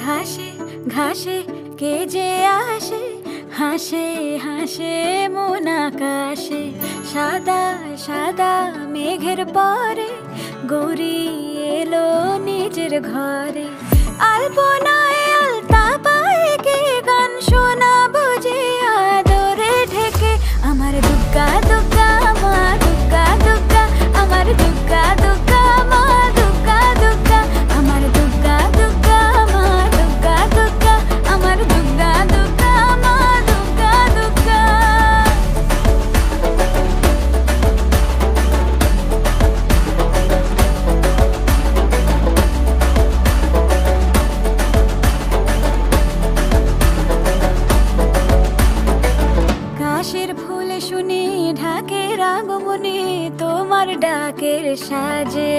ঘাসে ঘাসে কে যে আসে, হাসে হাসে মন আকাশে। সাদা সাদা মেঘের পরে গৌরী এলো নিজের ঘরে। আলপনায় আলতা পায়ে কে গান শোনাবো যে আদরে ঢেকে। আমার দুগ্গা দুগ্গা মা দুগ্গা দুগ্গা, আমার দুগ্গা দুগ্গা মা দুগ্গা দুগ্গা, আমার দুগ্গা দুগ্গা মা দুগ্গা দুগ্গা, আমার দুগ্গা দুগ্গা মা দুগ্গা দুগ্গা। কাশের ফুলে শুনি ঢাকের আগমনে, তোমার ডাকের সাজে